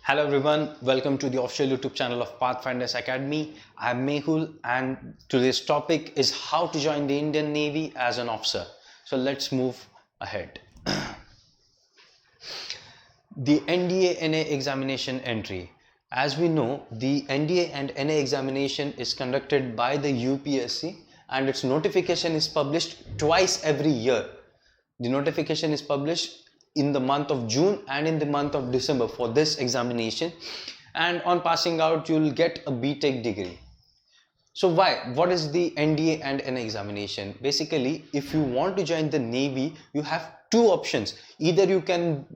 Hello everyone, welcome to the official YouTube channel of Pathfinders Academy. I am Mehul and today's topic is how to join the Indian Navy as an officer. So let's move ahead. The NDA NA examination entry. As we know, the NDA and NA examination is conducted by the UPSC and its notification is published twice every year. The notification is published in the month of June and in the month of December for this examination, and on passing out you'll get a BTech degree. So why? What is the NDA and NA examination? Basically, if you want to join the Navy, you have two options. Either you can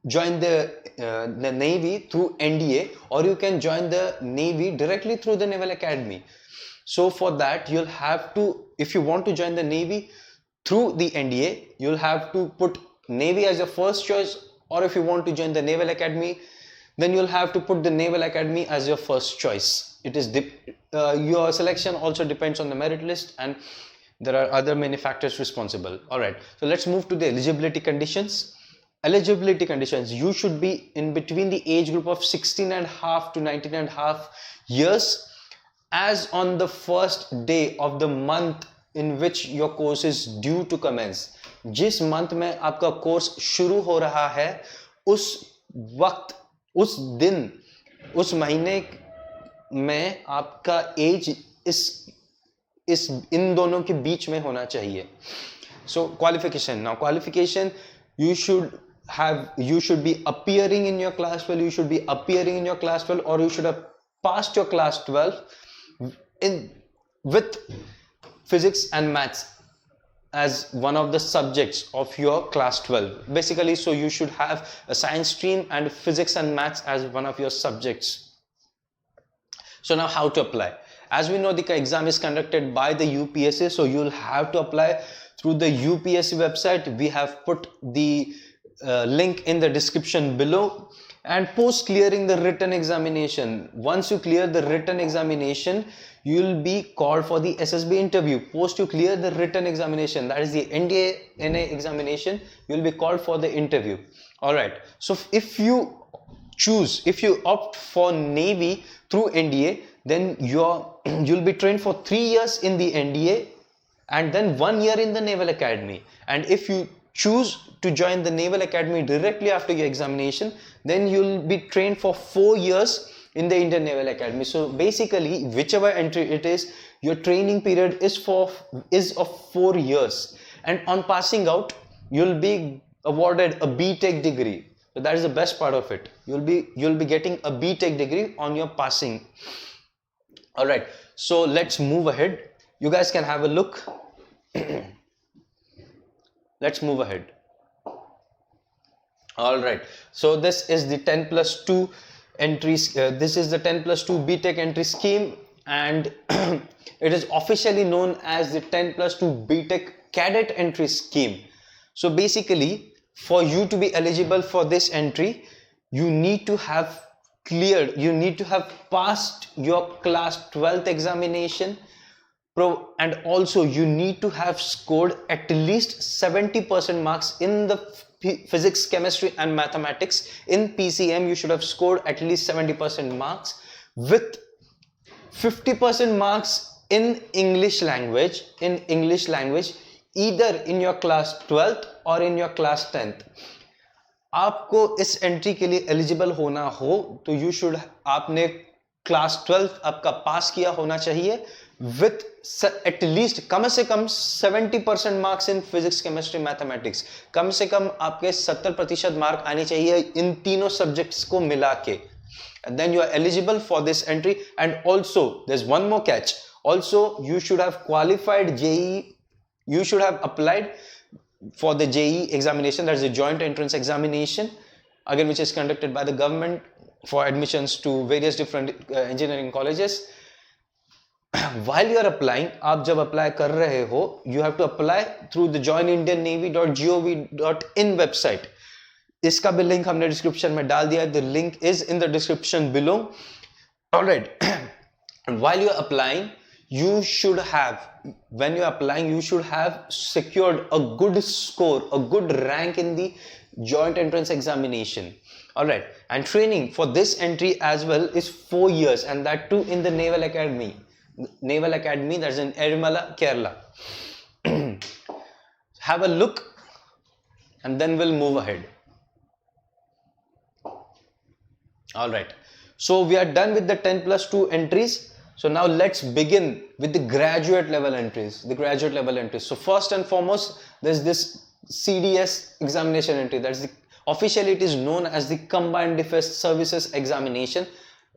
join the Navy through NDA, or you can join the Navy directly through the Naval Academy. So for that, you'll have to, if you want to join the Navy through the NDA, you'll have to put Navy as your first choice, or if you want to join the Naval Academy, then you'll have to put the Naval Academy as your first choice. It is your selection also depends on the merit list, and there are other many factors responsible. Alright, so let's move to the eligibility conditions. Eligibility conditions: you should be in between the age group of 16.5 to 19.5 years as on the first day of the month in which your course is due to commence. जिस month में आपका course शुरू हो रहा है उस वक्त, उस दिन, उस महीने में आपका एज इस इन दोनों के बीच में होना चाहिए. So qualification. Now qualification, you should be appearing in your class 12, you should be appearing in your class 12, or you should have passed your class 12 with physics and maths as one of the subjects of your class 12. Basically, so you should have a science stream and physics and maths as one of your subjects. So now how to apply? As we know, the exam is conducted by the UPSC, so you'll have to apply through the UPSC website. We have put the link in the description below. And post clearing the written examination, once you clear the written examination, you will be called for the SSB interview. Post you clear the written examination, that is the NDA NA examination, you will be called for the interview. Alright, so if you opt for Navy through NDA, then you'll be trained for 3 years in the NDA and then 1 year in the Naval Academy. And if you choose to join the Naval Academy directly after your examination, then you'll be trained for 4 years in the Indian Naval Academy. So basically, whichever entry it is, your training period is of 4 years, and on passing out you'll be awarded a BTech degree. So that is the best part of it. You'll be getting a BTech degree on your passing. All right, so let's move ahead. You guys can have a look. Let's move ahead. All right, so this is the 10+2 entries. This is the 10+2 BTech entry scheme, and it is officially known as the 10+2 BTech cadet entry scheme. So basically, for you to be eligible for this entry, you need to have passed your class 12th examination, and also you need to have scored at least 70% marks in the physics, chemistry and mathematics. In PCM you should have scored at least 70% marks, with 50% marks in English language, either in your class 12th or in your class 10th. आपको इस entry के लिए eligible होना हो तो आपने class 12 आपका पास किया होना चाहिए with at least कम से कम 70% marks in physics, chemistry, mathematics. कम से कम आपके 70% मार्क आने चाहिए इन तीनों सब्जेक्ट्स को मिला के. And then you are eligible for this entry. And also there's one more catch. Also you should have qualified JEE. You should have applied for the JEE examination, that is the joint entrance examination, again which is conducted by the government for admissions to various different engineering colleges. While you are applying, आप जब apply कर रहे हो, you have to apply through the joinindiannavy.gov.in website. इसका भी link हमने description में डाल दिया है. The link is in the description below. Alright. While you are applying, when you are applying, you should have secured a good score, a good rank in the joint entrance examination. Alright, and training for this entry as well is 4 years, and that too in the Naval Academy. Naval Academy, that's in Erimala, Kerala. Have a look and then we'll move ahead. Alright, so we are done with the 10+2 entries. So now let's begin with the graduate level entries. So first and foremost, there's this CDS examination entry. That's the officially it is known as the Combined Defense Services Examination.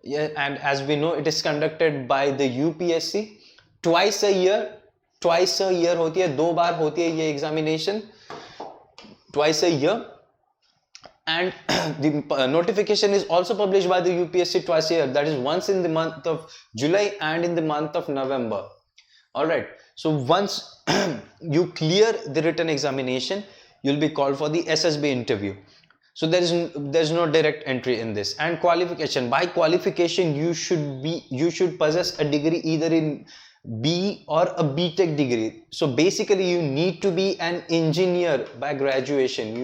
Yeah, and as we know, it is conducted by the UPSC twice a year. होती है, 2 बार होती है ये examination, twice a year. And the notification is also published by the UPSC twice a year, that is once in the month of July and in the month of November. Alright, so once you clear the written examination, you'll be called for the SSB interview. So there's no direct entry in this. And qualification, by qualification you should possess a degree either in B or a BTech degree. So basically you need to be an engineer by graduation.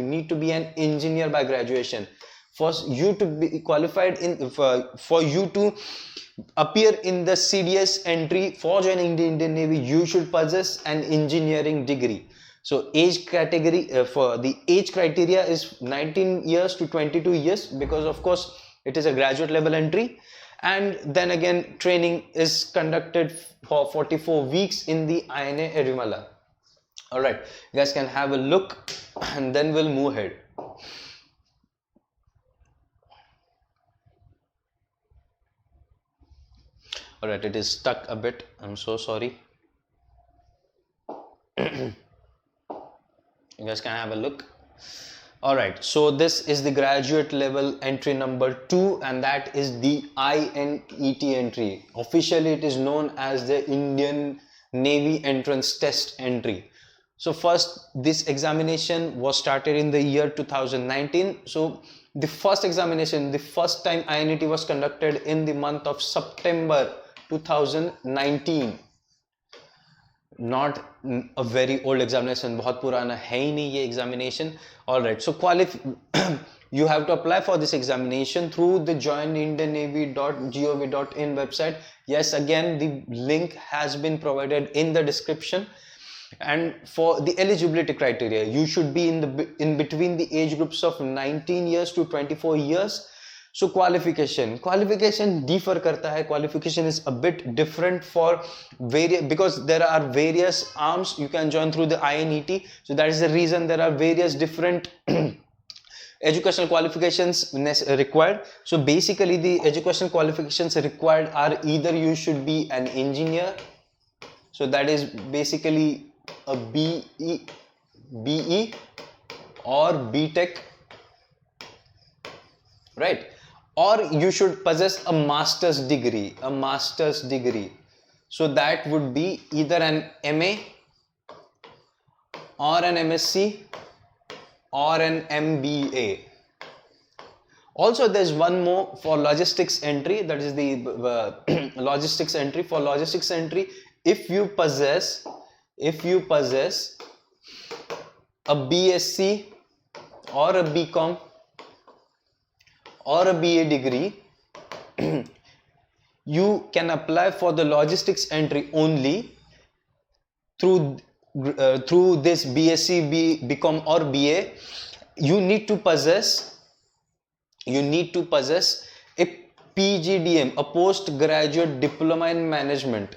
For you to be qualified for you to appear in the CDS entry for joining the Indian Navy, you should possess an engineering degree. So age category for the age criteria is 19 years to 22 years, because of course it is a graduate level entry. And then again, training is conducted for 44 weeks in the INA Erimala. Alright, you guys can have a look and then we'll move ahead. Alright, it is stuck a bit, I'm so sorry. You guys can have a look. Alright, so this is the graduate level entry number 2, and that is the INET entry. Officially it is known as the Indian Navy Entrance Test entry. So first, this examination was started in the year 2019. So the first examination, the first time INET was conducted in the month of September 2019. Not a very old examination, बहुत पुराना है ही नहीं ये examination. Alright, so you have to apply for this examination through the joinindiannavy.gov.in website. Yes, again the link has been provided in the description. And for the eligibility criteria, you should be in between the age groups of 19 years to 24 years. So qualification differ करता है. Qualification is a bit different for because there are various arms you can join through the INET. So that is the reason there are various different educational qualifications required. So basically the educational qualifications required are either you should be an engineer, so that is basically a BE or BTech, right? Or you should possess a master's degree. So that would be either an MA or an MSc or an MBA. Also there's one more for logistics entry, that is the logistics entry. For logistics entry, if you possess a BSc or a BCom or a BA degree, you can apply for the logistics entry only through this BSc, BCom or BA. You need to possess a PGDM, a postgraduate diploma in management.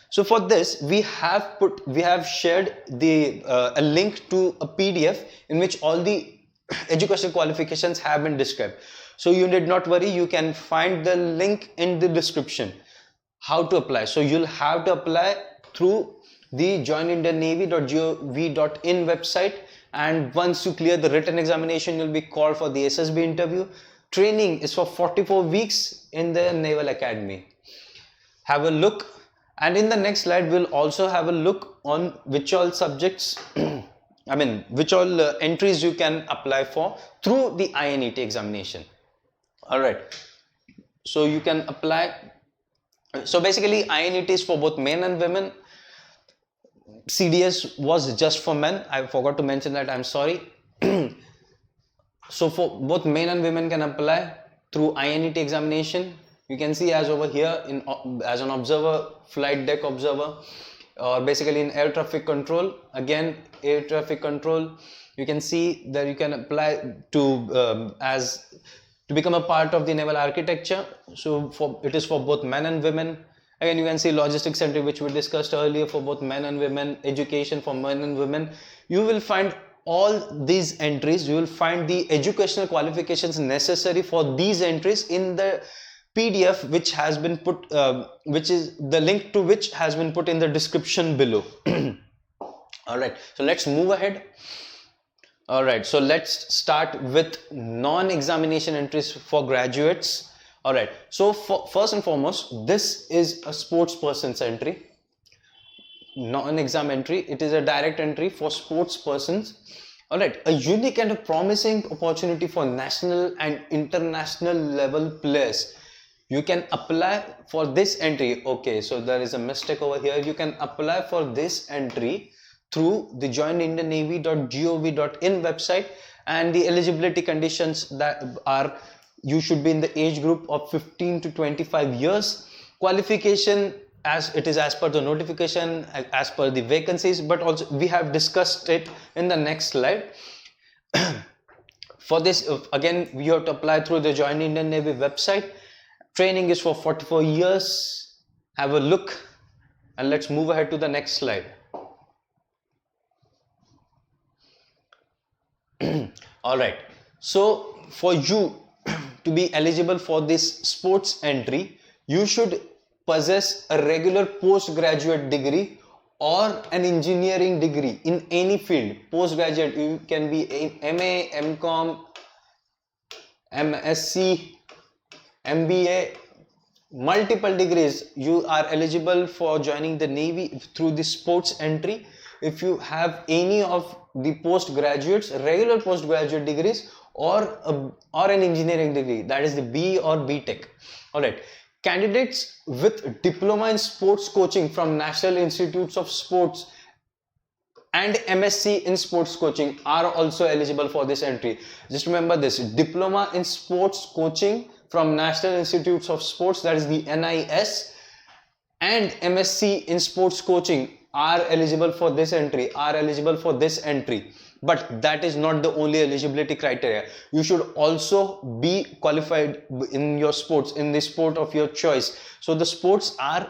So for this we have shared a link to a PDF in which all the educational qualifications have been described. So you need not worry, you can find the link in the description how to apply. So you'll have to apply through the joinindiannavy.gov.in website, and once you clear the written examination, you'll be called for the SSB interview. Training is for 44 weeks in the Naval Academy. Have a look, and in the next slide we'll also have a look on which all subjects which all entries you can apply for through the INET examination. Alright, so you can apply. So basically INET is for both men and women. CDS was just for men. I forgot to mention that, I'm sorry. So for both men and women can apply through INET examination. You can see as over here in as an observer, flight deck observer, or basically in air traffic control. Again, air traffic control. You can see that you can apply to as to become a part of the naval architecture. So for it is for both men and women. Again, you can see logistics center, which we discussed earlier, for both men and women, education for men and women. You will find all these entries, you will find the educational qualifications necessary for these entries in the PDF, which has been put, which is the link to which has been put in the description below. All right, so let's move ahead. All right, so let's start with non-examination entries for graduates. All right, so first and foremost, this is a sports person's entry, non-exam entry. It is a direct entry for sports persons. All right, a unique and a promising opportunity for national and international level players. You can apply for this entry. Okay, so there is a mistake over here. You can apply for this entry through the joinindiannavy.gov.in website, and the eligibility conditions that are, you should be in the age group of 15 to 25 years. Qualification, as it is as per the notification, as per the vacancies, but also we have discussed it in the next slide. For this, again, we have to apply through the Join Indian Navy website. Training is for 44 years. Have a look, and let's move ahead to the next slide. All right, so for you to be eligible for this sports entry, you should possess a regular postgraduate degree or an engineering degree in any field. Postgraduate, you can be MA, MCom, MSc, MBA, multiple degrees. You are eligible for joining the Navy through the sports entry if you have any of the postgraduates, regular postgraduate degrees, or an engineering degree, that is the B or B Tech. All right, candidates with diploma in sports coaching from National Institutes of Sports and MSc in sports coaching are also eligible for this entry. Just remember this: diploma in sports coaching from National Institutes of Sports, that is the NIS, and MSc in sports coaching are eligible for this entry, but that is not the only eligibility criteria. You should also be qualified in your sports, in the sport of your choice. So the sports are,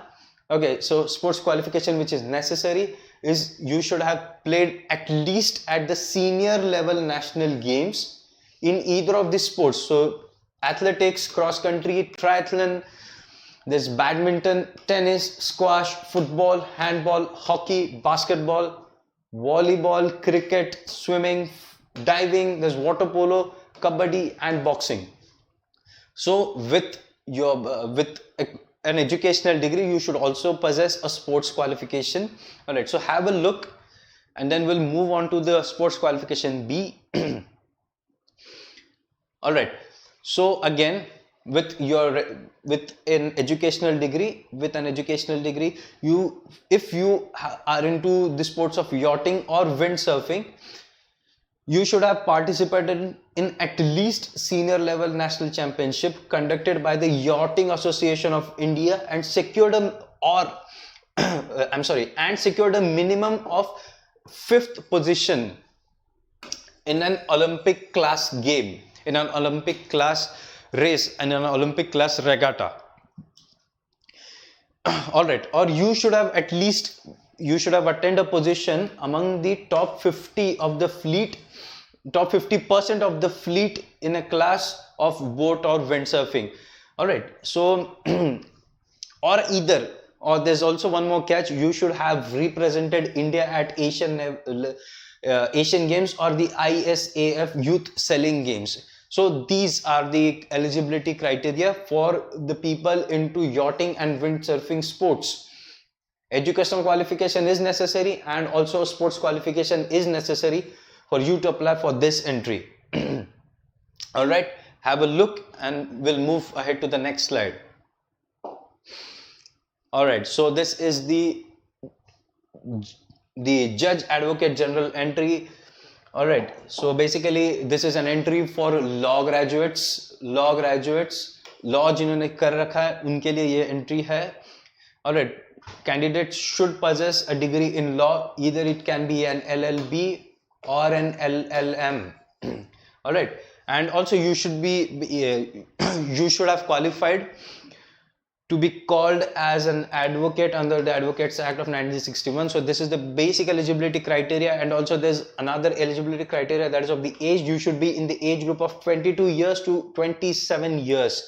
okay, so sports qualification which is necessary is you should have played at least at the senior level national games in either of these sports. So athletics, cross country, triathlon, there's badminton, tennis, squash, football, handball, hockey, basketball, volleyball, cricket, swimming, diving, there's water polo, kabaddi, and boxing. So with your an educational degree, you should also possess a sports qualification. All right, so have a look, and then we'll move on to the sports qualification B. All right, so again, with an educational degree, you, if you are into the sports of yachting or windsurfing, you should have participated in at least senior level national championship conducted by the Yachting Association of India and secured a minimum of 5th position in an Olympic class game, in an Olympic class race, and an Olympic class regatta. All right, or you should have attained a position among the top 50 of the fleet, top 50% of the fleet in a class of boat or windsurfing. All right, so or there's also one more catch: you should have represented India at Asian Games or the ISAF Youth Sailing Games. So these are the eligibility criteria for the people into yachting and windsurfing sports. Educational qualification is necessary, and also sports qualification is necessary for you to apply for this entry. All right, have a look, and we'll move ahead to the next slide. All right, so this is the Judge Advocate General entry. All right, so basically this is an entry for law graduates, law जिन्होंने कर रखा है उनके लिए ये entry है. All right, candidates should possess a degree in law, either it can be an LLB or an LLM. All right, and also you should be you should have qualified to be called as an advocate under the Advocates Act of 1961. So this is the basic eligibility criteria, and also there's another eligibility criteria, that is of the age. You should be in the age group of 22 years to 27 years.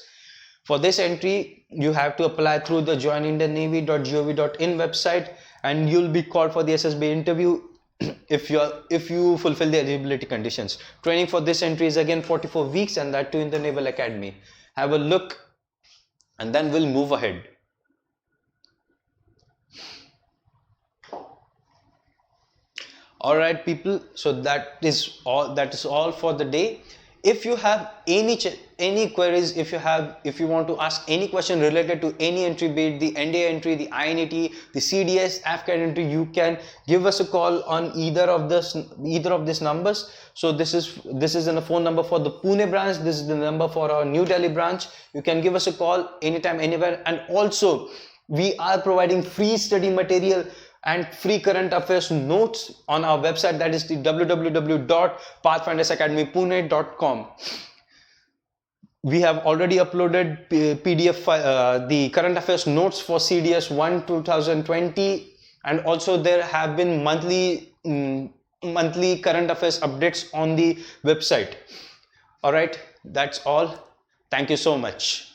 For this entry, you have to apply through the joinindiannavy.gov.in website, and you'll be called for the SSB interview if you fulfill the eligibility conditions. Training for this entry is again 44 weeks, and that too in the Naval Academy. Have a look, and then we'll move ahead. All right, people, so that is all for the day. If you have any queries, if you want to ask any question related to any entry, be it the NDA entry, the INET, the CDS, AFCAT entry, you can give us a call on either of these numbers. So this is a phone number for the Pune branch, this is the number for our New Delhi branch. You can give us a call anytime, anywhere, and also we are providing free study material and free current affairs notes on our website, that is the www.pathfindersacademypune.com. We have already uploaded PDF the current affairs notes for CDS 1 2020, and also there have been monthly current affairs updates on the website. All right, that's all. Thank you so much.